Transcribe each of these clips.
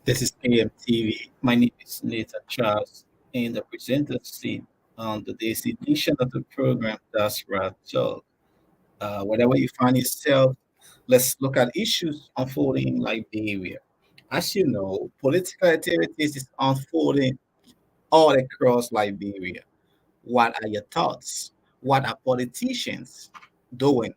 This is AMTV. My name is Nathan Charles, and the presenter seat on today's edition of the program, Diaspora Talk. Wherever you find yourself, let's look at issues unfolding in Liberia. As you know, political activities is unfolding all across Liberia. What are your thoughts? What are politicians doing?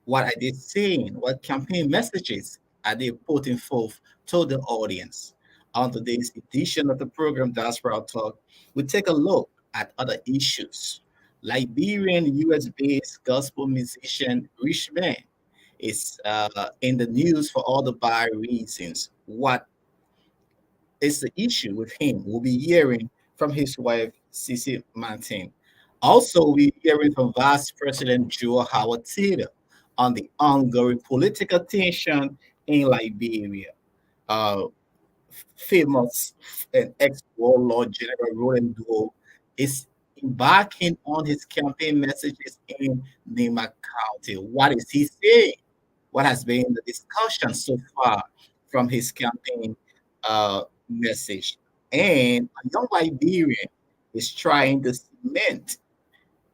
What are they saying? What campaign messages are they putting forth to the audience? On today's edition of the program, Diaspora Talk, we take a look at other issues. Liberian-US based gospel musician Richman is in the news for all the bad reasons. What is the issue with him? We'll be hearing from his wife, Cece Martin. Also, we're hearing from Vice President Joe Howard Taylor on the ongoing political tension in Liberia. Uh, Famous and ex-warlord General Roland Duo is embarking on his campaign messages in Nema County. What is he saying? What has been the discussion so far from his campaign message? And a young Liberian is trying to cement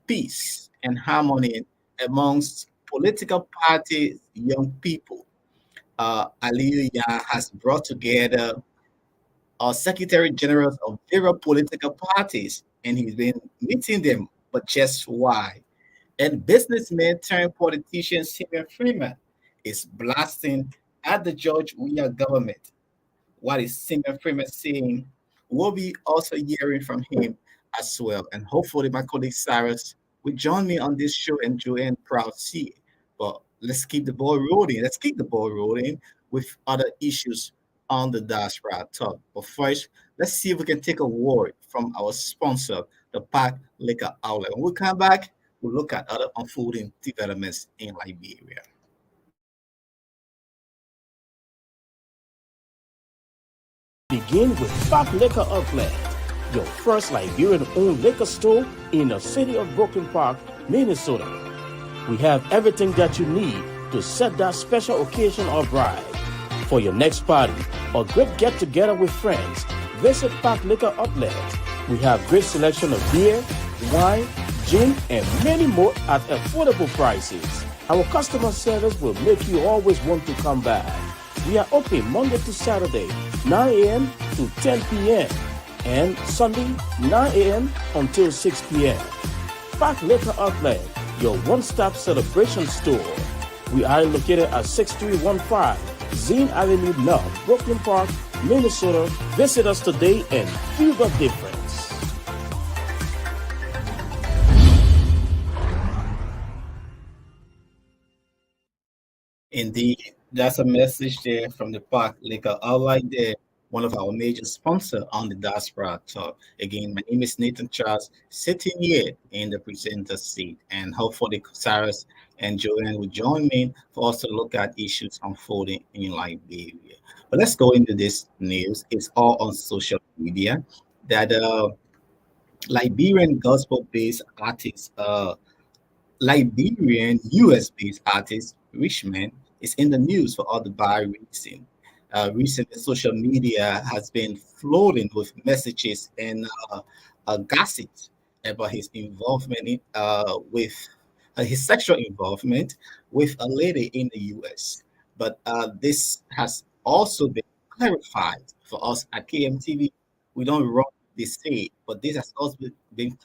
peace and harmony amongst political parties, young people. Aliyu has brought together secretary generals of various political parties, and he's been meeting them. But just why? And businessman turned politician Simeon Freeman is blasting at the George Weah government. What is Simeon Freeman saying? We'll be also hearing from him as well. And hopefully, my colleague Cyrus will join me on this show and Joanne Proud C. But let's keep the ball rolling. Let's keep the ball rolling with other issues on the Diaspora Talk. But first, let's see if we can take a word from our sponsor, the Park Liquor Outlet. When we come back, we'll look at other unfolding developments in Liberia. Begin with Park Liquor Outlet, your first Liberian-owned liquor store in the city of Brooklyn Park, Minnesota. We have everything that you need to set that special occasion or bride. For your next party or great get-together with friends, visit Park Liquor Outlet. We have great selection of beer, wine, gin, and many more at affordable prices. Our customer service will make you always want to come back. We are open Monday to Saturday, 9 a.m. to 10 p.m. and Sunday, 9 a.m. until 6 p.m. Park Liquor Outlet, your one-stop celebration store. We are located at 6315 Zine Avenue North, Brooklyn Park, Minnesota. Visit us today and feel the difference. Indeed, that's a message there from the Park Liquor Outlet there, one of our major sponsors on the Diaspora Talk. Again, my name is Nathan Charles, sitting here in the presenter seat, and hopefully Cyrus and Joanne will join me for us to look at issues unfolding in Liberia. But let's go into this news. It's all on social media that Liberian gospel-based artist Liberian US based artist Richman is in the news for all the bad reason. Recently, social media has been flooding with messages and gossip about his involvement with his sexual involvement with a lady in the US. But this has also been clarified for us at KMTV. We don't run this say, but this has also been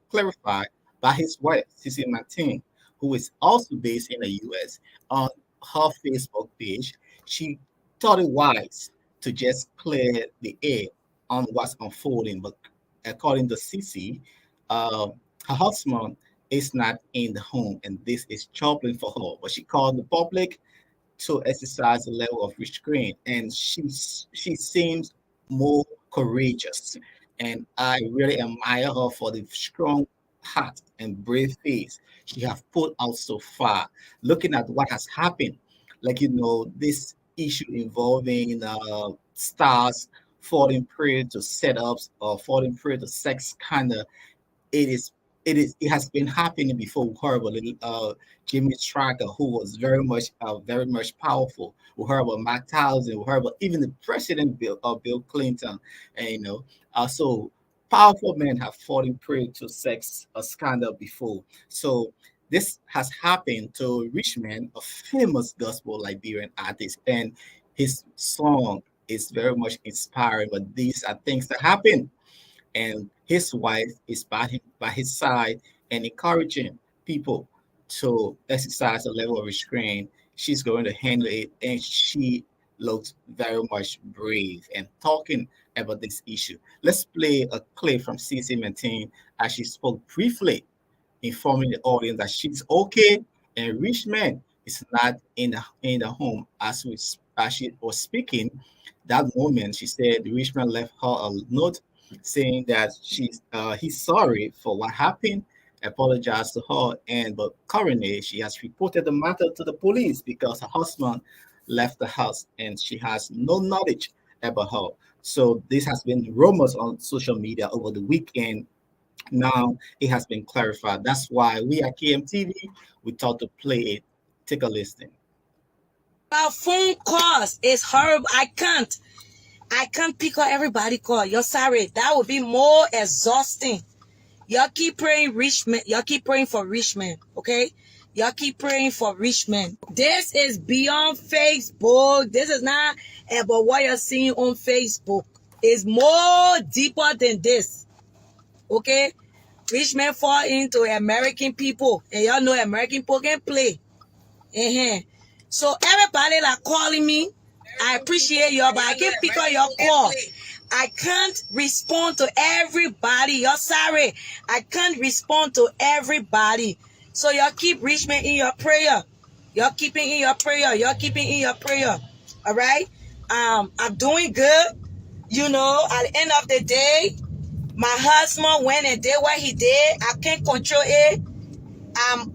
clarified by his wife, Cece Martin, who is also based in the US. On her Facebook page, she thought it wise to just clear the air on what's unfolding. But according to Cece, her husband is not in the home, and this is troubling for her. But she called the public to exercise a level of restraint, and she seems more courageous. And I really admire her for the strong heart and brave face she have put out so far. Looking at what has happened, like this issue involving stars falling prey to setups or falling prey to sex kind of, it is it has been happening before. Horrible. Jimmy Tracker, who was very much powerful. We heard about Matt Townsend. We heard about even the president Bill Clinton, and so powerful men have fallen prey to sex scandal before. So this has happened to Richman, a famous gospel Liberian artist, and his song is very much inspiring. But these are things that happen, and his wife is by his side and encouraging people to exercise a level of restraint. She's going to handle it, and she looks very much brave and talking about this issue. Let's play a clip from CC Maintain as she spoke briefly, informing the audience that she's okay and Richman is not in the home as she was speaking. That moment, she said Richman left her a note saying that he's sorry for what happened, apologized to her, and but currently she has reported the matter to the police because her husband left the house and she has no knowledge about her. So this has been rumors on social media over the weekend. Now it has been clarified. That's why we at KMTV we thought to play it. Take a listen. Our phone calls is horrible. I can't pick up everybody call. You're sorry. That would be more exhausting. Y'all keep praying Richman. Y'all keep praying for Richman. Okay? Y'all keep praying for Richman. This is beyond Facebook. This is not about what you're seeing on Facebook. It's more deeper than this. Okay? Richman fall into American people. And y'all know American people can play. Uh-huh. So everybody that calling me, I appreciate y'all, but I can't pick up your call. I can't respond to everybody. You're sorry. I can't respond to everybody. So y'all keep Richman in your prayer. Y'all keeping in your prayer. Y'all keeping in your prayer. All right? I'm doing good. You know, at the end of the day, my husband went and did what he did. I can't control it. I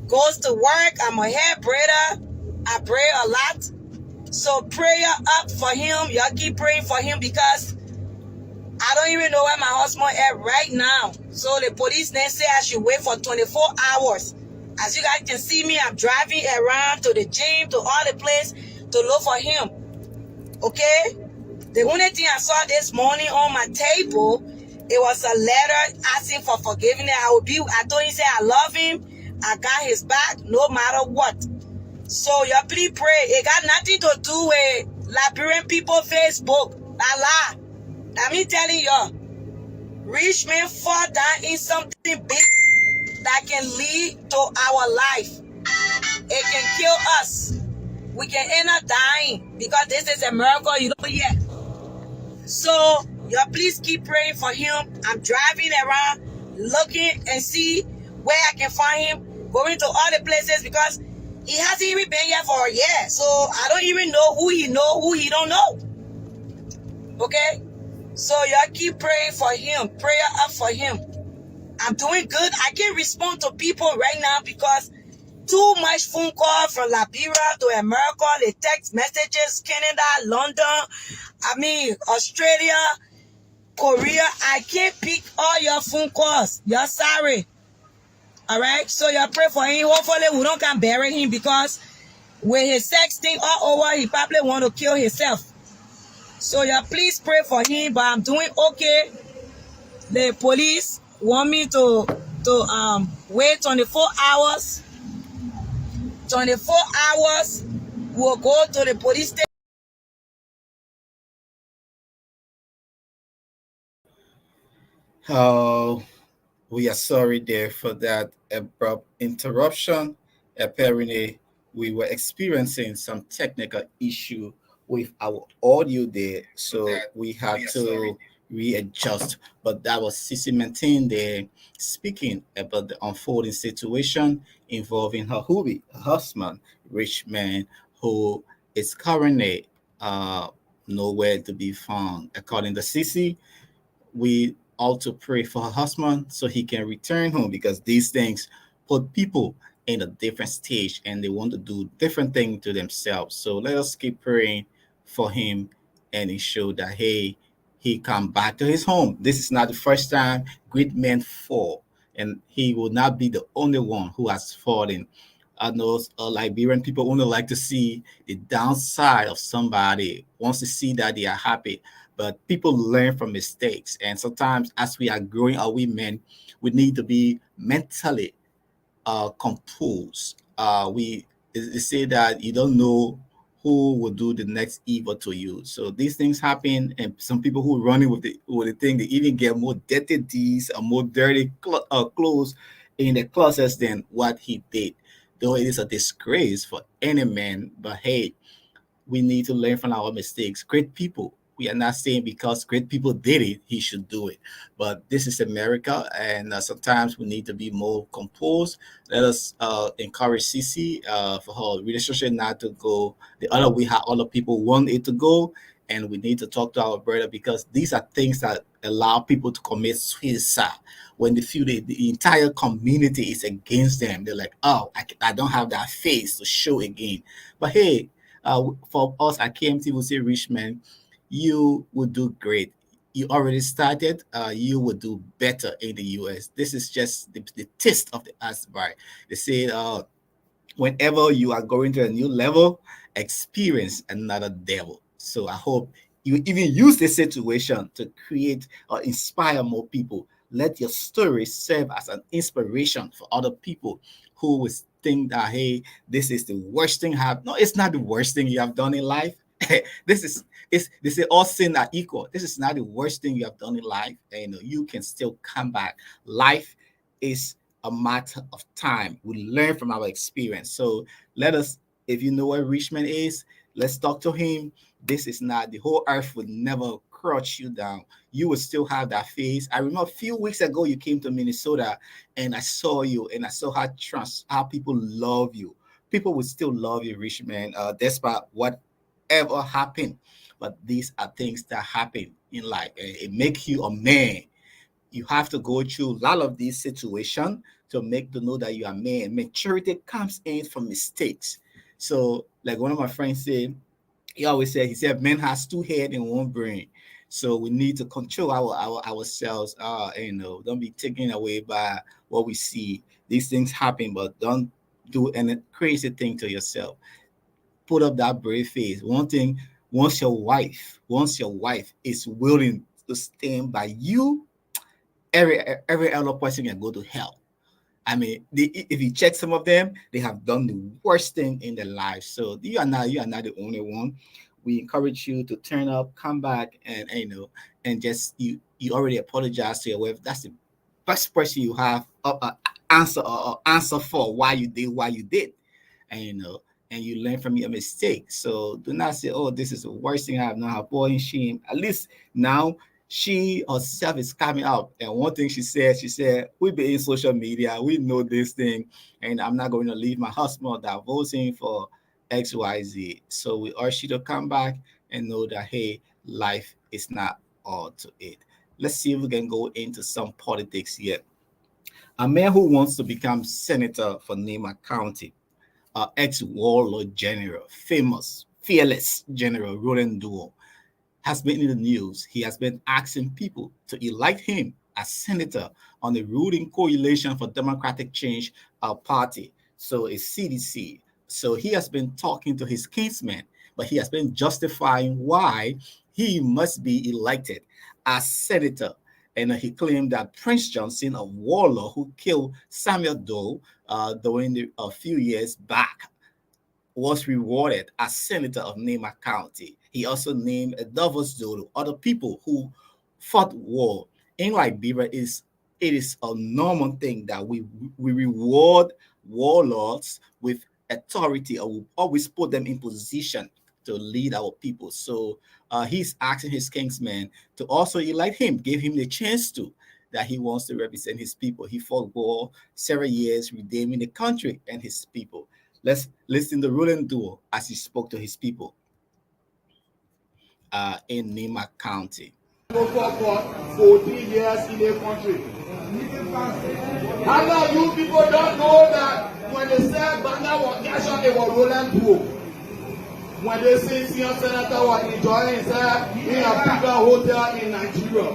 goes to work. I'm a hair braider. I braid a lot. So prayer up for him. Y'all keep praying for him because I don't even know where my husband at right now. So the police then say I should wait for 24 hours. As you guys can see me, I'm driving around to the gym, to all the place to look for him. Okay? The only thing I saw this morning on my table, it was a letter asking for forgiveness. I told him, say I love him. I got his back no matter what. So y'all please pray. It got nothing to do with Liberian people Facebook. La. I'm telling y'all, rich men fall down in something big that can lead to our life. It can kill us. We can end up dying because this is America. You know yet. So y'all please keep praying for him. I'm driving around looking and see where I can find him, going to all the places because he hasn't even been here for a year. So I don't even know who he don't know. Okay? So y'all keep praying for him. Prayer up for him. I'm doing good. I can't respond to people right now because too much phone call from Liberia to America, the text messages, Canada, London, Australia, Korea. I can't pick all your phone calls. You're sorry. All right? So y'all pray for him. Hopefully we don't can bury him because with his sex thing all over, he probably want to kill himself. So y'all please pray for him, but I'm doing okay. The police want me to wait 24 hours. 24 hours, we'll go to the police station. Oh, we are sorry there for that abrupt interruption. Apparently, we were experiencing some technical issue with our audio there, so we had to readjust. But that was Sissy Maintain there speaking about the unfolding situation involving her husband, Richman, who is currently nowhere to be found. According to Sissy, we also pray for her husband so he can return home because these things put people in a different stage and they want to do different things to themselves. So let us keep praying for him and ensure that hey, he come back to his home. This is not the first time great men fall, and he will not be the only one who has fallen. I know Liberian people only like to see the downside of somebody, wants to see that they are happy. But people learn from mistakes. And sometimes as we are growing our women, we need to be mentally composed. They say that you don't know who will do the next evil to you. So these things happen, and some people who are running with the thing, they even get more dirty deeds or more dirty clothes in the closets than what he did. Though it is a disgrace for any man, but hey, we need to learn from our mistakes. Great people. We are not saying because great people did it, he should do it. But this is America, and sometimes we need to be more composed. Let us encourage Cece for her relationship not to go the other way how other people want it to go. And we need to talk to our brother because these are things that allow people to commit suicide when they feel the entire community is against them. They're like, oh, I don't have that face to show again. But hey, for us at KMT, we say, Richman, you will do great. You already started. You will do better in the US. This is just the taste of the iceberg. They say, whenever you are going to a new level, experience another devil. So I hope you even use this situation to create or inspire more people. Let your story serve as an inspiration for other people who will think that, hey, this is the worst thing have. No, it's not the worst thing you have done in life. This is they say all sin are equal. This is not the worst thing you have done in life. And, you know, you can still come back. Life is a matter of time. We learn from our experience. So let us, if you know where Richman is, let's talk to him. This is not the whole earth would never crush you down. You will still have that face. I remember a few weeks ago you came to Minnesota and I saw you and I saw how people love you. People will still love you, Richman, despite whatever happened. But these are things that happen in life. It makes you a man. You have to go through a lot of these situations to make to know that you are man. Maturity comes in from mistakes. So, like one of my friends said, he said, men has two heads and one brain. So we need to control ourselves. Don't be taken away by what we see. These things happen, but don't do any crazy thing to yourself. Put up that brave face. One thing, once your wife is willing to stand by you, every other person can go to hell. I mean, if you check some of them, they have done the worst thing in their lives. So you are not the only one. We encourage you to turn up, come back, and just you already apologize to your wife. That's the best person you have answer for why you did, and and you learn from your mistakes. So do not say, oh, this is the worst thing I have done. Her boy and shame. At least now she herself is coming out. And one thing she said, we be in social media, we know this thing, and I'm not going to leave my husband that voting for XYZ. So we urge you to come back and know that, hey, life is not all to it. Let's see if we can go into some politics here. A man who wants to become senator for Nema County, ex-warlord general, famous, fearless General Roland Duo, has been in the news. He has been asking people to elect him as senator on the ruling coalition for Democratic Change party. So a CDC. So he has been talking to his kinsmen, but he has been justifying why he must be elected as senator. And he claimed that Prince Johnson, a warlord who killed Samuel Doe during a few years back, was rewarded as senator of Nema County. He also named Adolphus Dodo, other people who fought war. In Liberia, it is a normal thing that we reward warlords with authority, or we always put them in position to lead our people. So he's asking his kingsmen to also elect him, give him the chance to, that he wants to represent his people. He fought war several years, redeeming the country and his people. Let's listen to Roland Duo as he spoke to his people in Nema County. For 14 years in a country. How about you people don't know that when they said Banga was Gasha, it was Roland Duo. when they say senior senator was enjoying himself in a bigger hotel in Nigeria.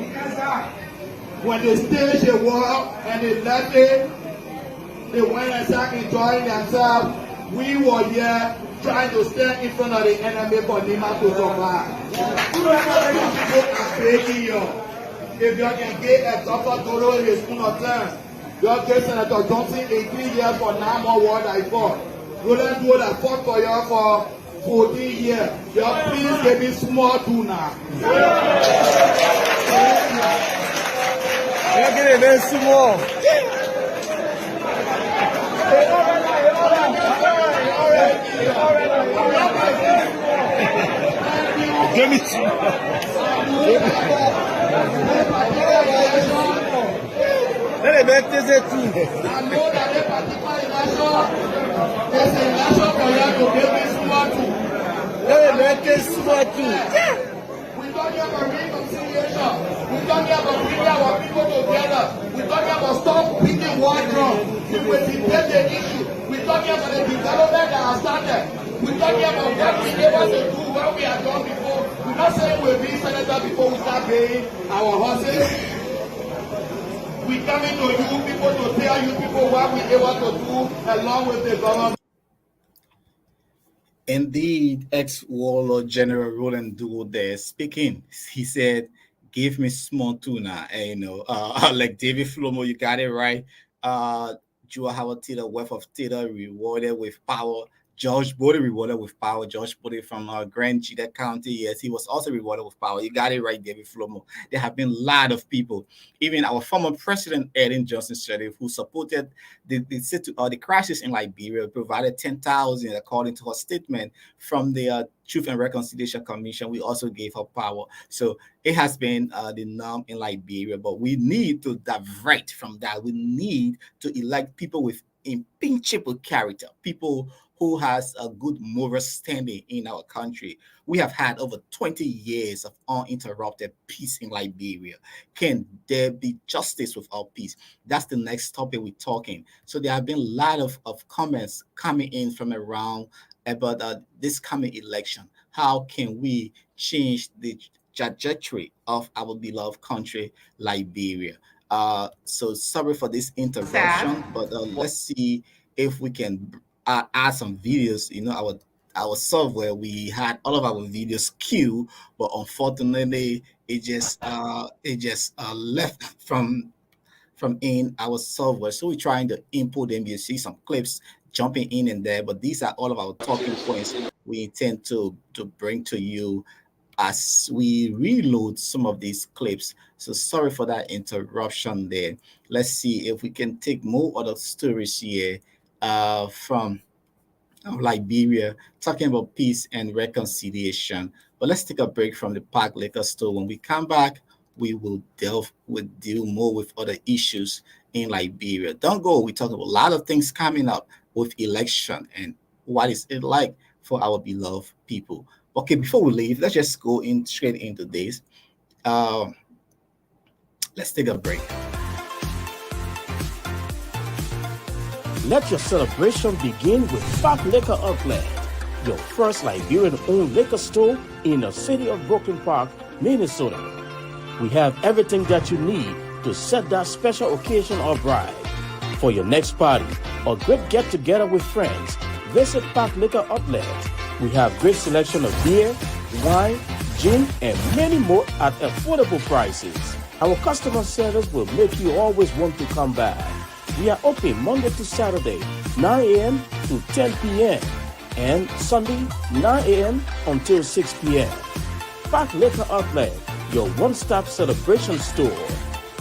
When they staged a war and they left it, they went and started enjoying themselves. We were here trying to stand in front of the enemy for Nima to survive. People are begging you. If you can get a Dr. Toro in his spoon of terms, your great Senator Johnson 18 years for 9 more war that he fought. Roland Duo that fought for you for 14 years. Your please give me small too now. You're getting very small. Give me two. Let me make this too. I know that a particular election is an election for you to give me small too. Let me make this small too. We don't have a reconciliation. We don't have a bring our people together. We don't have a stop beating war drum. We will debate the issue. We don't have the development that has started. We don't have what we able to do what we have done before. We're not saying we'll be senator before we start paying our horses. We coming to you people to tell you people what we able to do along with the government. Indeed, ex-Warlord General Roland Duo there speaking. He said, "Give me small tuna." And, like David Flomo, you got it right. Jua Howard Tita, West of Tita, rewarded with power. George Bodie rewarded with power. George Bodie from Grand Cheetah County, yes, he was also rewarded with power. You got it right, David Flomo. There have been a lot of people, even our former president, Ellen Johnson Sirleaf, who supported the crisis in Liberia, provided 10,000, according to her statement from the Truth and Reconciliation Commission. We also gave her power. So it has been the norm in Liberia, but we need to divert from that. We need to elect people with impeachable character, people who has a good moral standing in our country. We have had over 20 years of uninterrupted peace in Liberia. Can there be justice without peace? That's the next topic we're talking. So there have been a lot of comments coming in from around about this coming election. How can we change the trajectory of our beloved country, Liberia? So sorry for this interruption, but let's see if we can add some videos. Our software, we had all of our videos queued, but unfortunately it just left from in our software. So we're trying to input them. You see some clips jumping in and there, but these are all of our talking points we intend to bring to you as we reload some of these clips. So sorry for that interruption there. Let's see if we can take more other stories here from Liberia, talking about peace and reconciliation. But let's take a break from the Park Liquor Store. When we come back, we will deal more with other issues in Liberia. Don't go. We talk about a lot of things coming up with election and what is it like for our beloved people. Okay, before we leave, let's just go in straight into this. Let's take a break. Let your celebration begin with Park Liquor Outlet, your first Liberian-owned liquor store in the city of Brooklyn Park, Minnesota. We have everything that you need to set that special occasion or bride. For your next party or great get-together with friends, visit Park Liquor Outlet. We have great selection of beer, wine, gin, and many more at affordable prices. Our customer service will make you always want to come back. We are open Monday to Saturday, 9 a.m. to 10 p.m. and Sunday, 9 a.m. until 6 p.m. Park Liquor Outlet, your one-stop celebration store.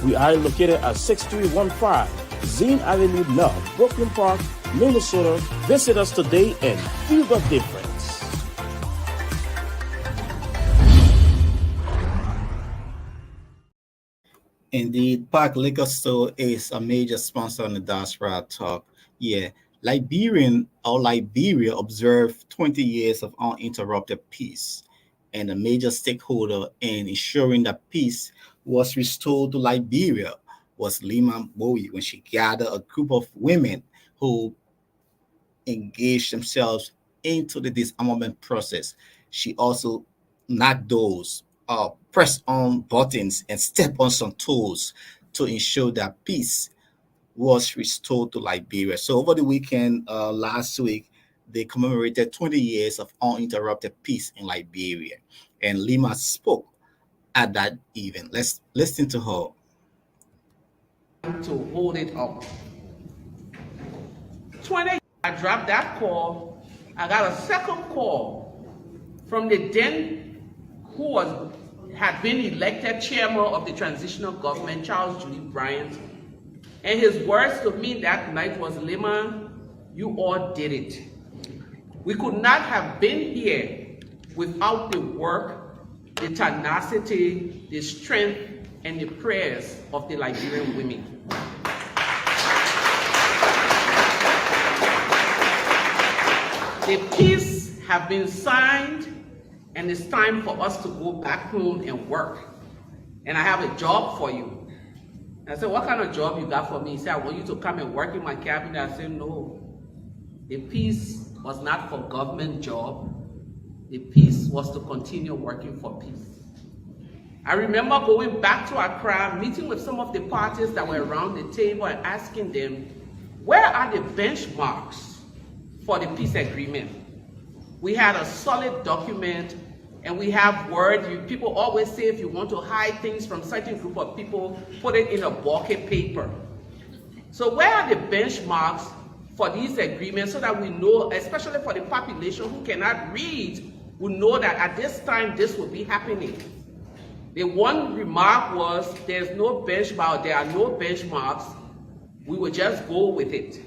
We are located at 6315 Zine Avenue North, Brooklyn Park, Minnesota. Visit us today and feel the difference. Indeed, Park Liquor Store is a major sponsor on the Diaspora Talk. Yeah, Liberia observed 20 years of uninterrupted peace, and a major stakeholder in ensuring that peace was restored to Liberia was Lima Bowie when she gathered a group of women who engaged themselves into the disarmament process, she also knocked those press on buttons and step on some toes to ensure that peace was restored to Liberia. So over the weekend, last week, they commemorated 20 years of uninterrupted peace in Liberia. And Lima spoke at that event. Let's listen to her. To hold it up. 20, I dropped that call. I got a second call from the then who had been elected chairman of the transitional government, Charles Julie Bryant. And his words to me that night was, Lima, you all did it. We could not have been here without the work, the tenacity, the strength, and the prayers of the Liberian women. The peace have been signed, and it's time for us to go back home and work. And I have a job for you. I said, what kind of job you got for me? He said, I want you to come and work in my cabinet. I said, no. The peace was not for government job. The peace was to continue working for peace. I remember going back to Accra, meeting with some of the parties that were around the table and asking them, where are the benchmarks for the peace agreement? We had a solid document, and we have word. People always say if you want to hide things from certain group of people, put it in a bucket paper. So where are the benchmarks for these agreements so that we know, especially for the population who cannot read, will know that at this time this will be happening? The one remark was, there's no benchmark, there are no benchmarks, we will just go with it.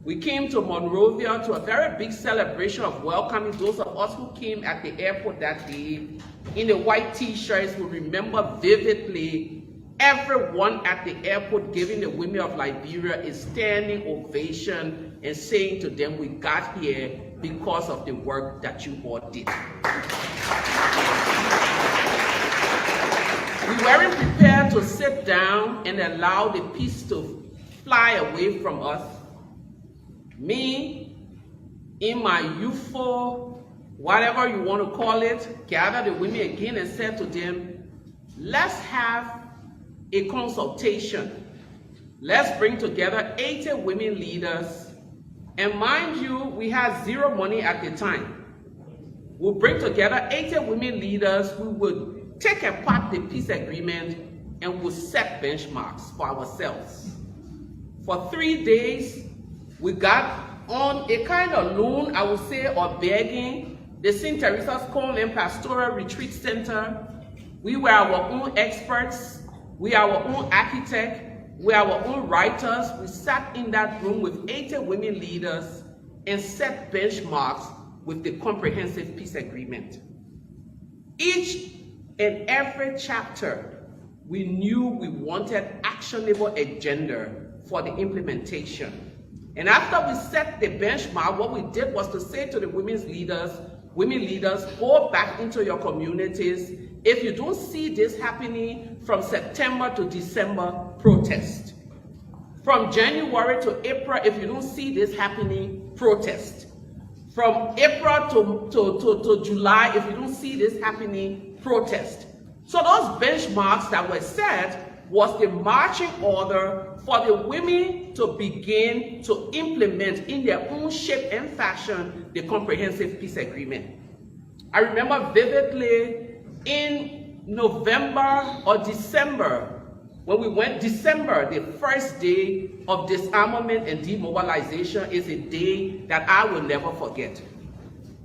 We came to Monrovia to a very big celebration of welcoming those of us who came at the airport that day in the white t-shirts. We remember vividly everyone at the airport giving the women of Liberia a standing ovation and saying to them, we got here because of the work that you all did. We weren't prepared to sit down and allow the peace to fly away from us. Me, in my youthful, whatever you want to call it, gathered the women again and said to them, let's have a consultation. Let's bring together 80 women leaders. And mind you, we had zero money at the time. We'll bring together 80 women leaders. We would take apart the peace agreement and we'll set benchmarks for ourselves. For 3 days, we got on a kind of loan, I would say, or begging, the St. Teresa's Convent Pastoral Retreat Center. We were our own experts. We are our own architect. We are our own writers. We sat in that room with 80 women leaders and set benchmarks with the comprehensive peace agreement. Each and every chapter, we knew we wanted actionable agenda for the implementation. And after we set the benchmark, what we did was to say to the women leaders, go back into your communities. If you don't see this happening from September to December, protest. From January to April, if you don't see this happening, protest. From April to July, if you don't see this happening, protest. So those benchmarks that were set was the marching order for the women to begin to implement in their own shape and fashion the comprehensive peace agreement. I remember vividly in November or December, when we went, December, the first day of disarmament and demobilization, is a day that I will never forget.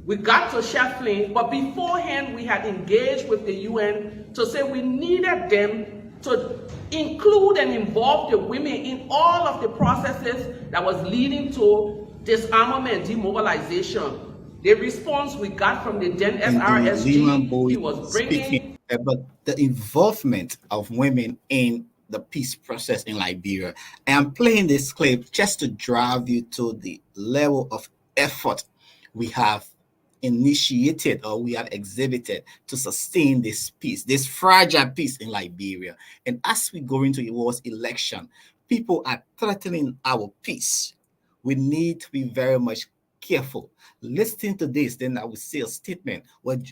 We got to Shefflin, but beforehand we had engaged with the UN to say we needed them to include and involve the women in all of the processes that was leading to disarmament and demobilization. The response we got from the then SRSG, he was bringing about the involvement of women in the peace process in Liberia. I am playing this clip just to drive you to the level of effort we have initiated or we have exhibited to sustain this peace, this fragile peace in Liberia. And as we go into the world's election, people are threatening our peace. We need to be very much careful. Listen to this, then I will say a statement what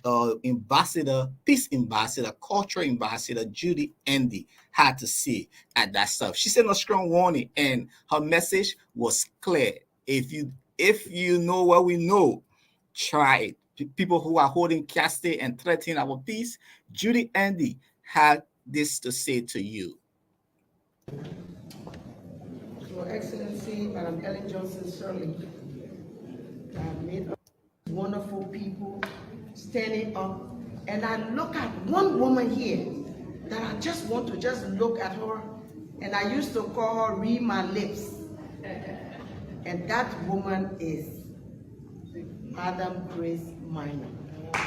Peace Ambassador, Cultural Ambassador Judy Andy had to say at that stuff. She sent a strong warning, and her message was clear. If you know what we know, try it. People who are holding caste and threatening our peace, Judy Andy had this to say to you. Your Excellency, Madam Ellen Johnson Sirleaf, have made us wonderful people standing up. And I look at one woman here that I just want to just look at her, and I used to call her read my lips. And that woman is Madam Grace Minor. We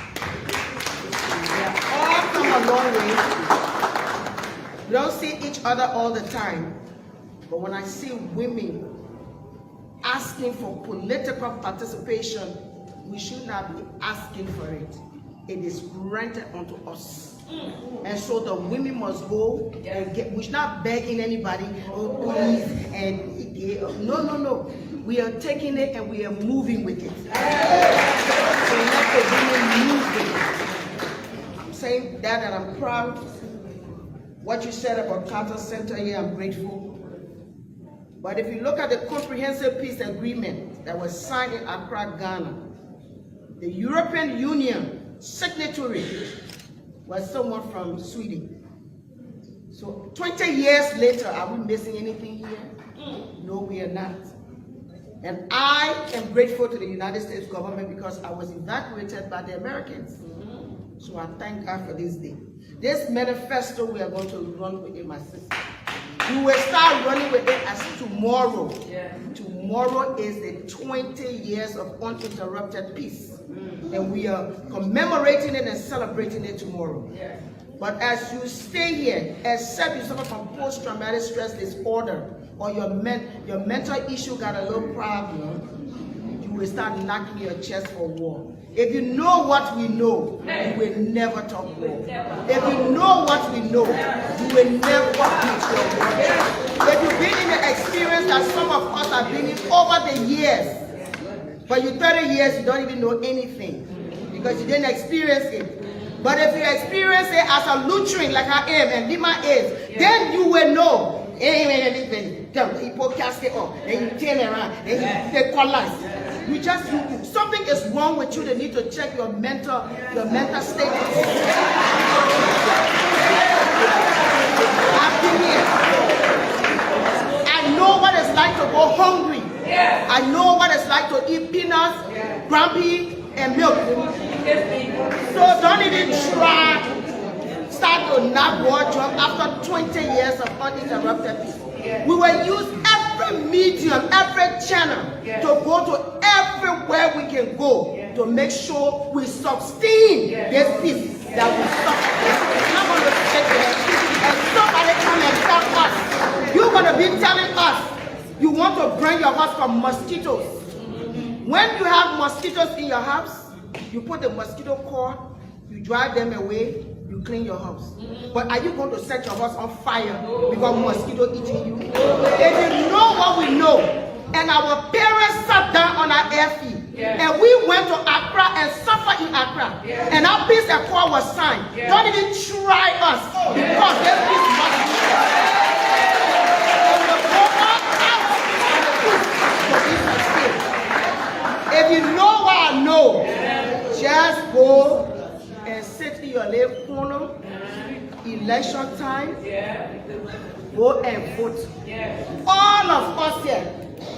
have all come a long way. We don't see each other all the time, but when I see women asking for political participation, we should not be asking for it. It is granted unto us. And so the women must go and get, we should not begging anybody, oh please, and no. We are taking it and we are moving with it. So let the women move with it. I'm saying that I'm proud. What you said about Carter Center here, I'm grateful. But if you look at the comprehensive peace agreement that was signed in Accra, Ghana, the European Union signatory was someone from Sweden. So 20 years later, are we missing anything here? No, we are not. And I am grateful to the United States government because I was evacuated by the Americans. So I thank God for this day. This manifesto we are going to run with it, my sister. We will start running with it as tomorrow. Tomorrow is the 20 years of uninterrupted peace. And we are commemorating it and celebrating it tomorrow. But as you stay here, except you suffer from post-traumatic stress disorder or your mental issue got a little problem, you will start knocking your chest for war. If you know what we know, you will never talk war. If you know what we know, you will never beat your war. If you've been in the experience that some of us have been in over the years, but you 30 years, you don't even know anything because you didn't experience it. But if you experience it as a Lutheran like I am and Lima is, then you will know. You just something is wrong with you. They need to check your mental status. I've been here. I know what it's like to go hungry. I know what it's like to eat peanuts, grumpy, and milk. So don't even try start to knock war drum after 20 years of uninterrupted peace. We will use every medium, every channel to go to everywhere we can go to make sure we sustain this peace that we suffer. It's not going to sit there and somebody come and tell us. You're going to be telling us you want to burn your house from mosquitoes. When you have mosquitoes in your house, you put the mosquito coil, you drive them away, you clean your house. But are you going to set your house on fire because mosquito eating you? If you know what we know, and our parents sat down on our air feet, and we went to Accra and suffered in Accra, and our peace accord was signed. Don't even try us because this peace must be. If you know what I know, just go and sit in your little corner, election time, go and vote. All of us here,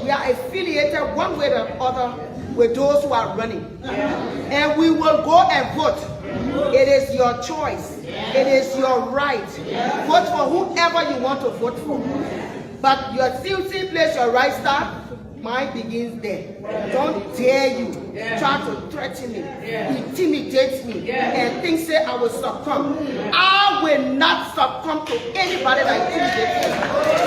we are affiliated one way or the other with those who are running. And we will go and vote. It is your choice. It is your right. Vote for whoever you want to vote for. But your still place your right star. Mine begins there. Don't dare you try to threaten me, intimidate me, and think say I will succumb. I will not succumb to anybody that intimidates me.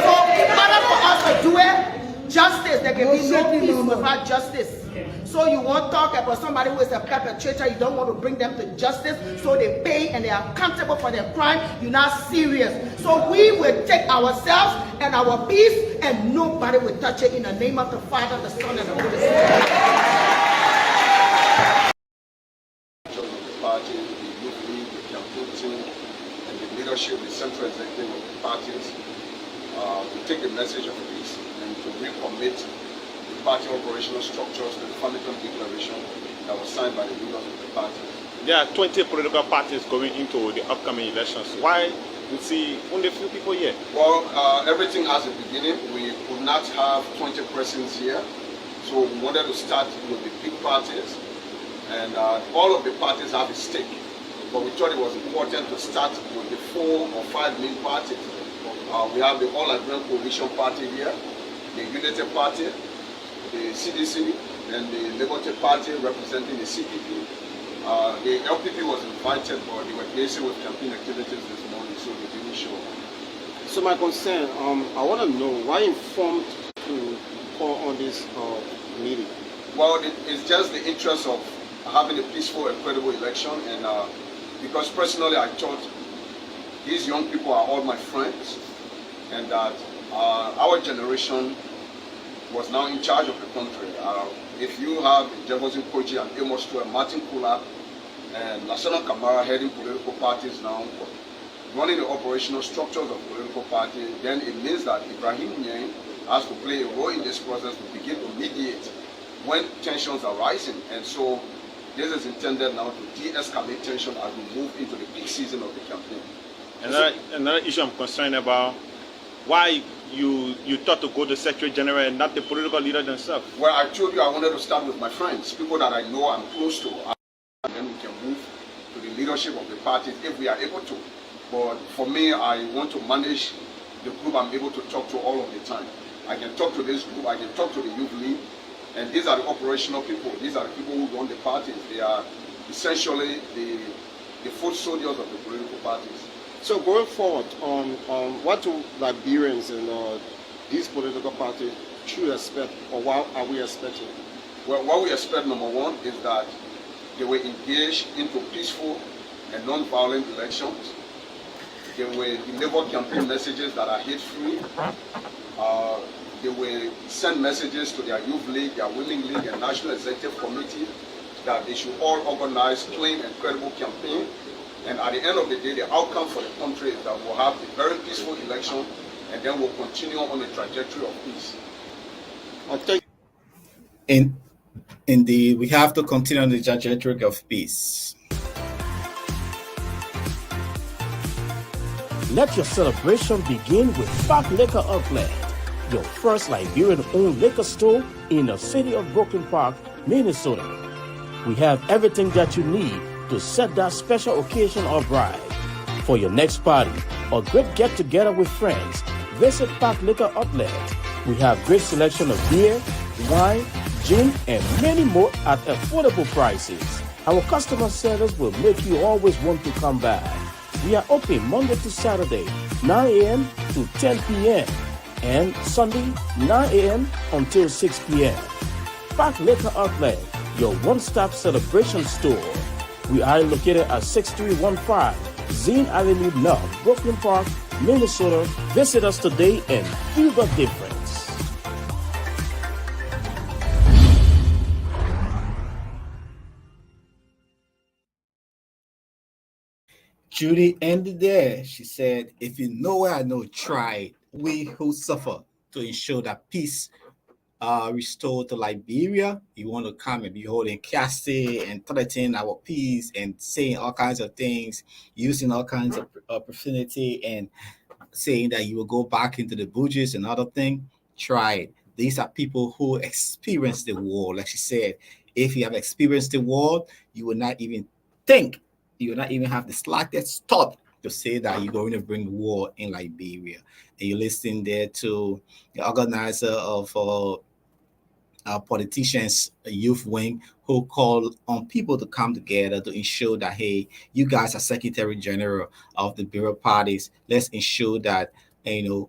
So in order for us to do it, justice, there can be no peace without justice. So you won't talk about somebody who is a perpetrator, you don't want to bring them to justice, so they pay and they are accountable for their crime. You're not serious. So we will take ourselves and our peace and nobody will touch it in the name of the Father, the Son, and the Holy Spirit. structures to the Famicom Declaration that was signed by the leaders of the party. There are 20 political parties going into the upcoming elections. Why we see only a few people here? Well, everything has a beginning. We could not have 20 persons here, so we wanted to start with the big parties, and all of the parties have a stake. But we thought it was important to start with the 4 or 5 main parties. We have the All Liberian Coalition Party here, the Unity Party, the CDC, and the Liberty Party representing the CPP. The LPP was invited, but they were busy with campaign activities this morning, so they didn't show up. So my concern, I want to know why you informed to call on this meeting. Well, it's just the interest of having a peaceful and credible election, and because personally I thought these young people are all my friends, and that our generation was now in charge of the country. If you have Jefferson Koji and Amos Tro and Martin Kula and Lasana Kamara heading political parties now, running the operational structures of political parties, then it means that Ibrahim Nyeng has to play a role in this process to begin to mediate when tensions are rising. And so this is intended now to de-escalate tension as we move into the peak season of the campaign. Another issue I'm concerned about, why you thought to go to Secretary General and not the political leader themselves? Well, I told you I wanted to start with my friends, people that I know I'm close to, and then we can move to the leadership of the parties if we are able to. But for me, I want to manage the group I'm able to talk to all of the time. I can talk to this group, I can talk to the youth league, and these are the operational people. These are the people who run the parties. They are essentially the foot soldiers of the political parties. So going forward, what do Liberians and these political parties should expect, or what are we expecting? Well, what we expect, number one, is that they will engage into peaceful and non-violent elections. They will deliver campaign messages that are hate-free. They will send messages to their youth league, their women league, and national executive committee that they should all organize clean and credible campaign. And at the end of the day, the outcome for the country is that we'll have a very peaceful election, and then we'll continue on the trajectory of peace. Indeed, we have to continue on the trajectory of peace. Let your celebration begin with Spark Liquor Outlet, your first Liberian-owned liquor store in the city of Brooklyn Park, Minnesota. We have everything that you need to set that special occasion or ride. For your next party or great get-together with friends, visit Park Liquor Outlet. We have great selection of beer, wine, gin, and many more at affordable prices. Our customer service will make you always want to come back. We are open Monday to Saturday, 9 a.m. to 10 p.m. and Sunday, 9 a.m. until 6 p.m. Park Liquor Outlet, your one-stop celebration store. We are located at 6315 Zine Avenue North, Brooklyn Park, Minnesota. Visit us today and feel the difference. Judy ended there. She said, if you know where I know, try it. We who suffer to ensure that peace restored to Liberia. You want to come and be holding casting and threatening our peace and saying all kinds of things, using all kinds of profanity and saying that you will go back into the bushes and other thing. Try it. These are people who experienced the war. Like she said, if you have experienced the war, you will not even think, you will not even have the slightest thought to say that you're going to bring war in Liberia. And you're listening there to the organizer of politicians, a youth wing, who call on people to come together to ensure that, hey, you guys are Secretary General of the Bureau parties. Let's ensure that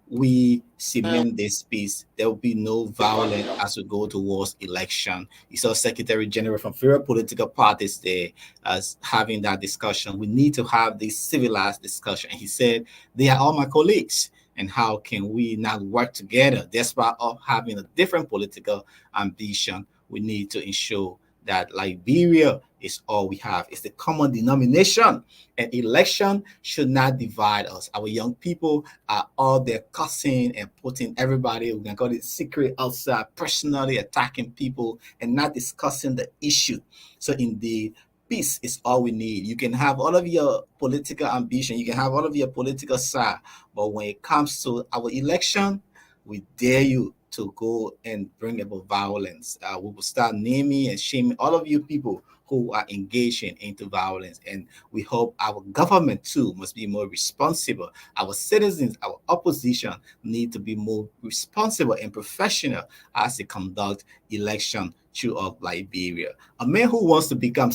we cement this peace. There will be no violence as we go towards election. You saw Secretary General from various political parties there as having that discussion. We need to have this civilized discussion. And he said, they are all my colleagues. And how can we not work together despite of having a different political ambition? We need to ensure that Liberia is all we have. It's the common denomination, and election should not divide us. Our young people are all there cussing and putting everybody, we can call it secret outside, personally attacking people and not discussing the issue. So indeed, peace is all we need. You can have all of your political ambition, you can have all of your political side, but when it comes to our election, we dare you to go and bring about violence. We will start naming and shaming all of you people who are engaging into violence. And we hope our government too must be more responsible. Our citizens, our opposition need to be more responsible and professional as they conduct election throughout Liberia. A man who wants to become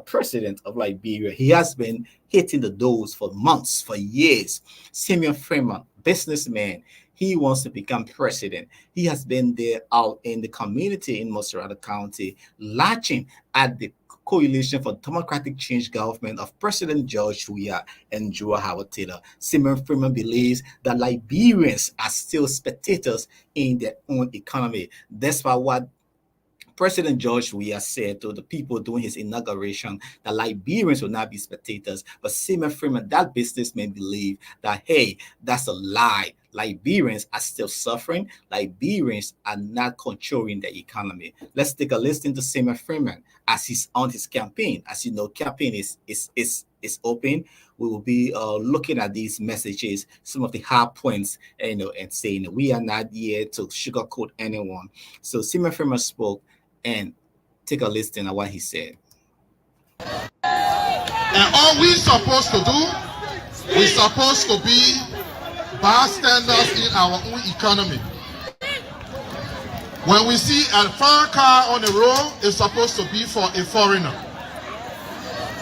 president of Liberia, he has been hitting the doors for months, for years. Simeon Freeman, businessman, he wants to become president. He has been there out in the community in Moserata County, latching at the Coalition for Democratic Change government of President George Weah and Joe Howard Taylor. Simon Freeman believes that Liberians are still spectators in their own economy. That's why what President George Weah said to the people during his inauguration that Liberians will not be spectators. But Simon Freeman, that businessman, believe that, hey, that's a lie. Liberians are still suffering. Liberians are not controlling the economy. Let's take a listen to Simon Freeman as he's on his campaign. As you know, campaign is open. We will be looking at these messages, some of the hard points, and saying we are not here to sugarcoat anyone. So Simon Freeman spoke, and take a listen at what he said. And all we're supposed to do, we're supposed to be bystanders in our own economy. When we see a foreign car on the road, it's supposed to be for a foreigner,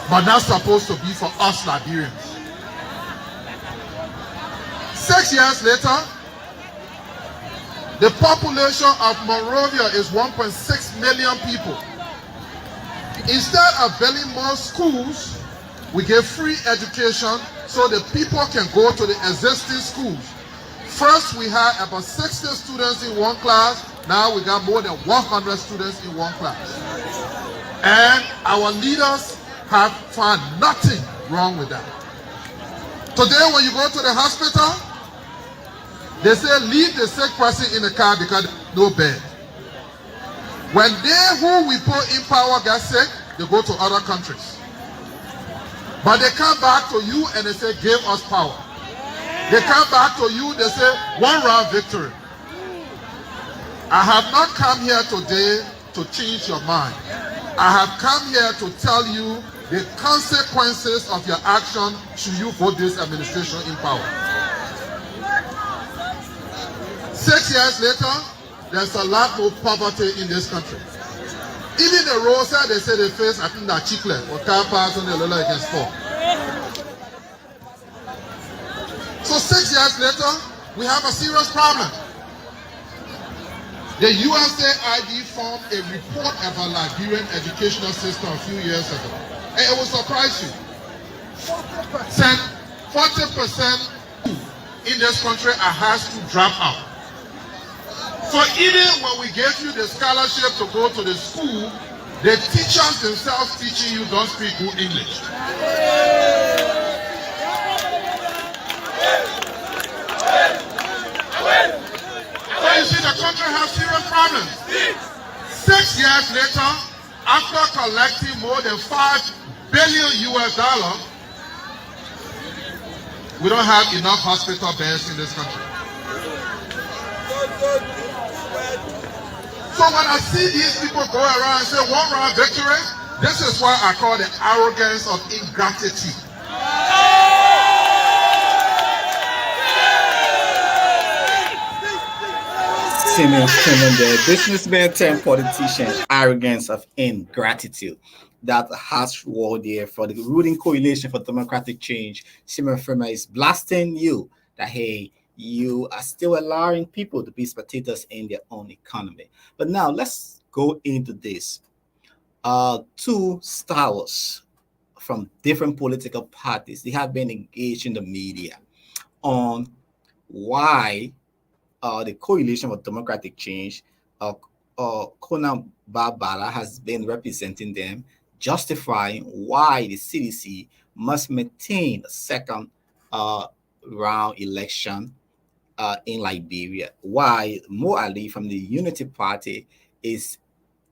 but not supposed to be for us Liberians. 6 years later, the population of Monrovia is 1.6 million people. Instead of building more schools, we give free education so the people can go to the existing schools. First, we had about 60 students in one class. Now we got more than 100 students in one class. And our leaders have found nothing wrong with that. Today, when you go to the hospital, they say leave the sick person in the car because no bed. When they who we put in power get sick, they go to other countries. But they come back to you and they say, give us power. They come back to you, they say, one round victory. I have not come here today to change your mind. I have come here to tell you the consequences of your action should you put this administration in power. 6 years later, there's a lot more poverty in this country. Even the roadside, they say they face, I think, that chiclet or car parks on the Lola against 4. So 6 years later, we have a serious problem. The USAID formed a report about Liberian educational system a few years ago. And it will surprise you. 40% in this country are has to drop out. So even when we give you the scholarship to go to the school, the teachers themselves teaching you don't speak good English. So you see the country has serious problems. 6 years later, after collecting more than $5 billion US, we don't have enough hospital beds in this country. So when I see these people go around and say one round victory, this is what I call the arrogance of ingratitude. Simeon Freeman, the businessman turned politician, arrogance of ingratitude. That harsh word there for the ruling coalition for democratic change. Simeon Freeman is blasting you that, hey, you are still allowing people to be spectators in their own economy. But now let's go into this. Two stars from different political parties, they have been engaged in the media on why the Coalition for Democratic Change, Kona Barbara has been representing them, justifying why the CDC must maintain a second uh, round election in Liberia. Why Mo Ali from the Unity Party is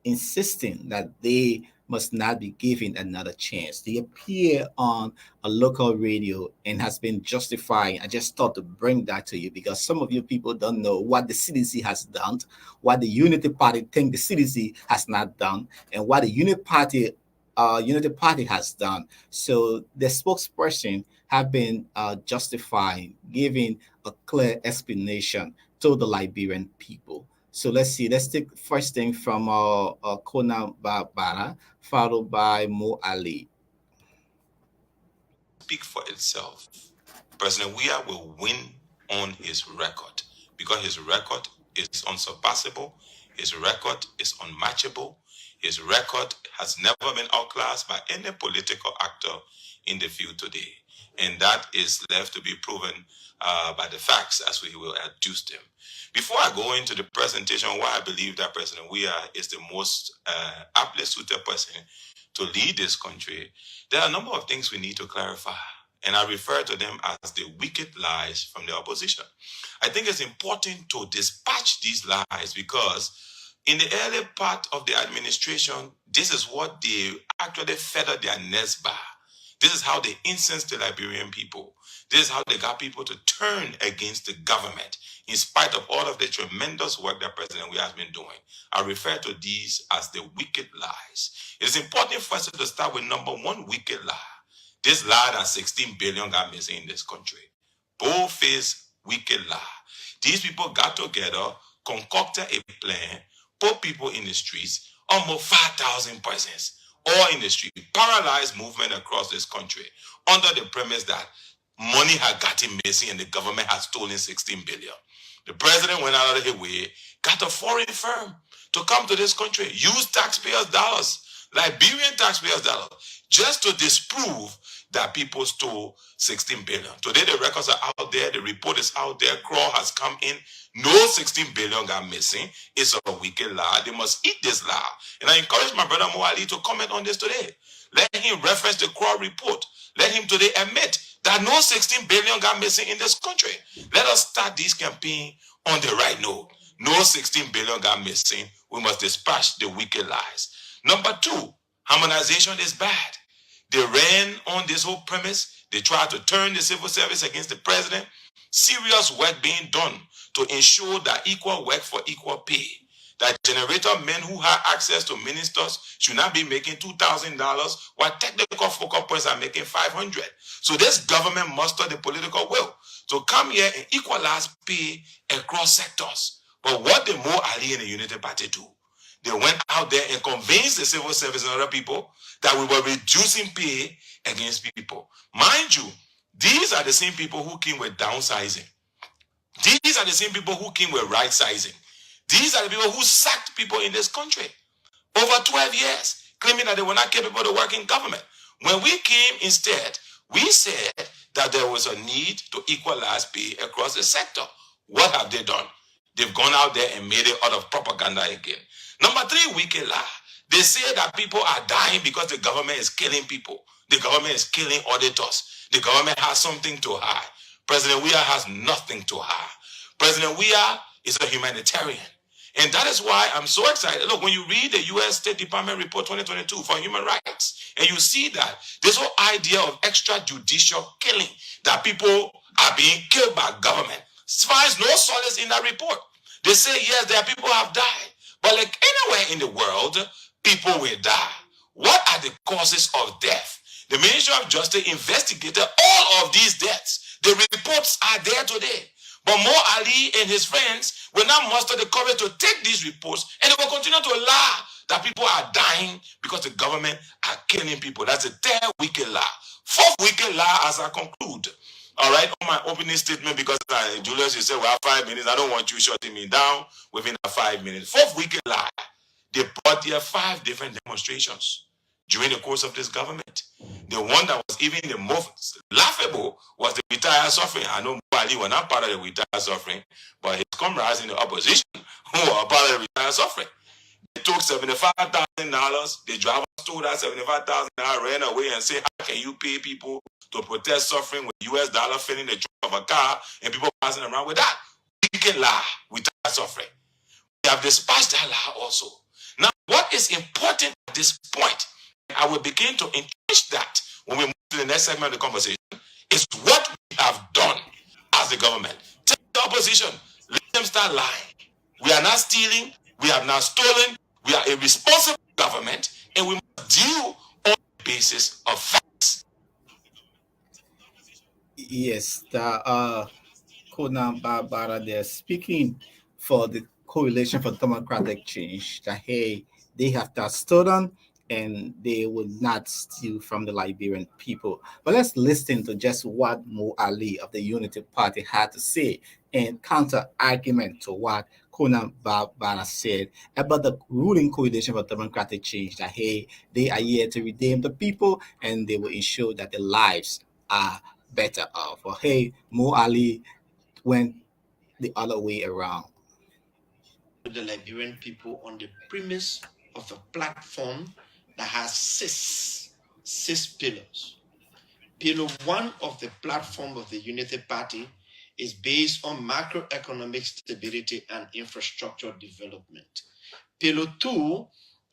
insisting that they must not be given another chance. They appear on a local radio and has been justifying. I just thought to bring that to you because some of you people don't know what the CDC has done, what the Unity Party think the CDC has not done, and what the Unity Party has done. So the spokesperson have been justifying, giving a clear explanation to the Liberian people. So let's see. Let's take first thing from Kona Barbara, followed by Mo Ali. Speak for itself. President Weah will win on his record because his record is unsurpassable. His record is unmatchable. His record has never been outclassed by any political actor in the field today. And that is left to be proven by the facts as we will adduce them. Before I go into the presentation, why I believe that President Weah is the most aptly suited person to lead this country, there are a number of things we need to clarify. And I refer to them as the wicked lies from the opposition. I think it's important to dispatch these lies because in the early part of the administration, this is what they actually feathered their nest by. This is how they incensed the Liberian people. This is how they got people to turn against the government in spite of all of the tremendous work that President Weah has been doing. I refer to these as the wicked lies. It is important for us to start with number one wicked lie. This lie that 16 billion got missing in this country. Bold-faced wicked lie. These people got together, concocted a plan, put people in the streets, almost 5,000 persons, all in the street, paralyzed movement across this country under the premise that money had gotten missing and the government had stolen 16 billion. The president went out of his way, got a foreign firm to come to this country, use taxpayers' dollars, Liberian taxpayers' dollars, just to disprove that people stole 16 billion. Today the records are out there, the report is out there, Crow has come in, no 16 billion got missing. It's a wicked lie. They must eat this lie. And I encourage my brother Mo Ali to comment on this today. Let him reference the Crow report. Let him today admit that no 16 billion got missing in this country. Let us start this campaign on the right note. No 16 billion got missing. We must dispatch the wicked lies. Number two, harmonization is bad. They ran on this whole premise. They tried to turn the civil service against the president. Serious work being done to ensure that equal work for equal pay. That generator men who have access to ministers should not be making $2,000 while technical focal points are making $500. So this government mustered the political will to come here and equalize pay across sectors. But what did Mo Ali and the Unity Party do? They went out there and convinced the civil service and other people that we were reducing pay against people. Mind you, these are the same people who came with downsizing. These are the same people who came with right sizing. These are the people who sacked people in this country over 12 years, claiming that they were not capable to work in government. When we came instead, we said that there was a need to equalize pay across the sector. What have they done? They've gone out there and made it out of propaganda again. Number three, wicked lie. They say that people are dying because the government is killing people. The government is killing auditors. The government has something to hide. President Weah has nothing to hide. President Weah is a humanitarian. And that is why I'm so excited. Look, when you read the U.S. State Department Report 2022 for human rights, and you see that this whole idea of extrajudicial killing, that people are being killed by government, finds no solace in that report. They say, yes, there are people who have died. But like anywhere in the world, people will die. What are the causes of death? The Ministry of Justice investigated all of these deaths. The reports are there today. But Mo Ali and his friends will not muster the courage to take these reports, and they will continue to lie that people are dying because the government are killing people. That's the third wicked lie. Fourth wicked lie as I conclude. All right, on my opening statement, because Julius, you said we have 5 minutes. I don't want you shutting me down within 5 minutes. Fourth wicked lie. They brought there 5 different demonstrations during the course of this government. The one that was even the most laughable was the retired suffering. I know Bali were not part of the retired suffering, but his comrades in the opposition who were part of the retired suffering. They took $75,000. The driver stole that $75,000, ran away and said, how can you pay people to protest suffering with US dollar filling the trunk of a car and people passing around with that? We can lie without suffering. We have dispatched that lie also. Now, what is important at this point, I will begin to entrench that when we move to the next segment of the conversation, is what we have done as the government. Tell the opposition, let them start lying. We are not stealing, we have not stolen, we are a responsible government, and we must deal on the basis of facts. Yes, the Conan Barbara, they're speaking for the Coalition for Democratic Change, that hey, they have that stolen and they would not steal from the Liberian people. But let's listen to just what Mo Ali of the Unity Party had to say and counter argument to what Conan Barbara said about the ruling Coalition for Democratic Change, that hey, they are here to redeem the people and they will ensure that their lives are better off. Or hey, Mo Ali went the other way around. The Liberian people on the premise of a platform that has six pillars. Pillar 1 of the platform of the Unity Party is based on macroeconomic stability and infrastructure development. Pillar 2